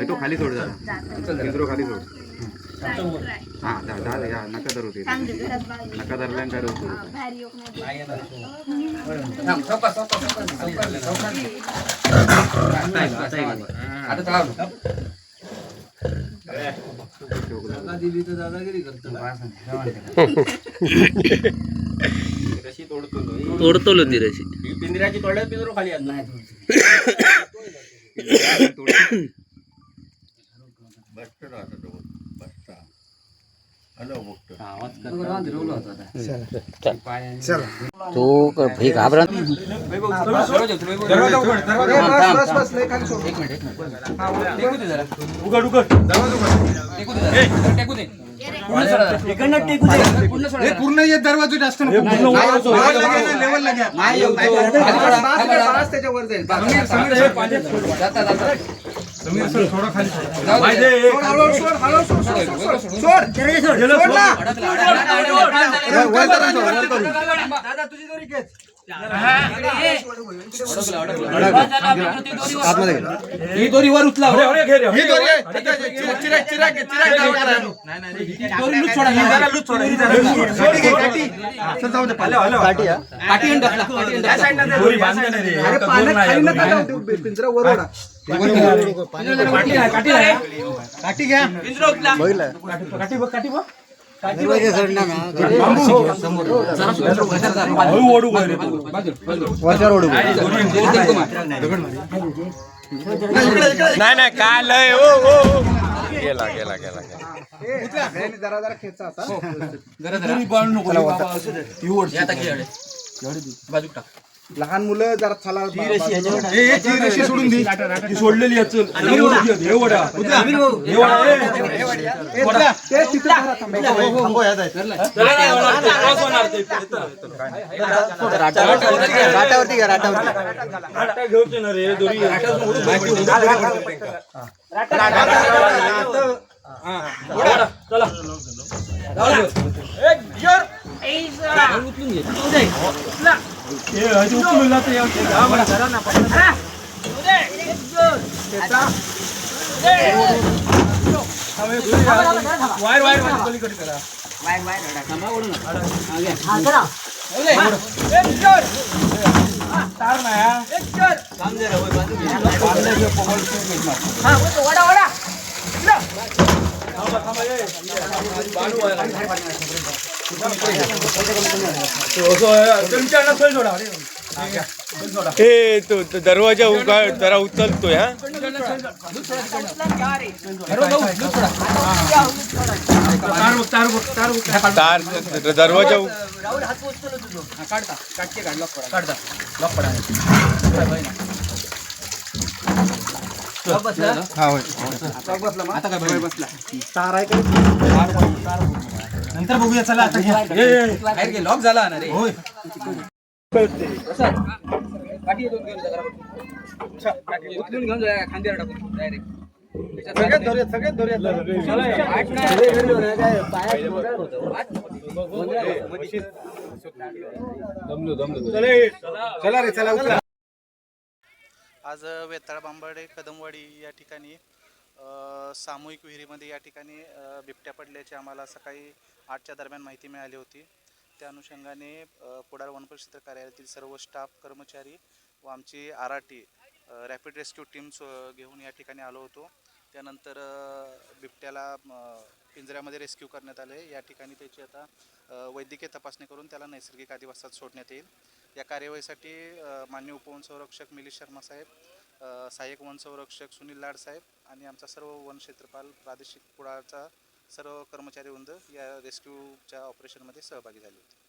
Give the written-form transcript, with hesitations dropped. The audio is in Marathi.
तो खाली सोड जरा पिंजरो खाली सोड हा झालं या नका धरू ते नका धरल्यान काय होतो दिली तर दादागिरी करतो रशी तोडतो ती रशी पिंजऱ्याची तोडल्या पिंजरो खाली येत नाही तू हे घाबरा पूर्ण येत दरवाजा जास्त त्याच्यावर जाईल थोडं खाली ही दोरी वर उचला नाही काय लय गेला गेला गेला जरा जरा खेचा आता लहान मुलं जरा चला रशी सोडून दी सोडलेली घेऊन ना रे दोरी वायर वायर पलीकडे करा तार तो दरवाजा जरा उचलतोय हा तार दरवाजा नंतर बघूया चला आता लॉक झाला ना रे उचलून घेऊन जा खांद्यावर टाकून डायरेक्ट आज वेताळ बांबर्डे कदमवाडी या ठिकाणी सामूहिक विहिरीमध्ये या ठिकाणी बिबट्या पडल्याची आम्हाला सकाळी 8च्या दरम्यान माहिती मिळाली होती. त्या अनुषंगाने कुडाळ वनपरिक्षेत्र कार्यालयातील सर्व स्टाफ कर्मचारी व आमची आरटी रॅपिड रेस्क्यू टीम्स घेऊन या ठिकाणी आलो होतो. त्यानंतर बिबट्याला पिंजऱ्यामध्ये रेस्क्यू करण्यात आले. या ठिकाणी त्याची आता वैद्यकीय तपासणी करून त्याला नैसर्गिक अधिवासात सोडण्यात येईल. या कार्यवाहीसाठी माननीय उपवनसंरक्षक मिलिंद शर्मा साहेब, सहाय्यक वनसंरक्षक सुनील लाड साहेब आणि आमचा सर्व वनक्षेत्रपाल प्रादेशिक कुडाळचा सर्व कर्मचारी वृंद या रेस्क्यूच्या ऑपरेशनमध्ये सहभागी झाले होते.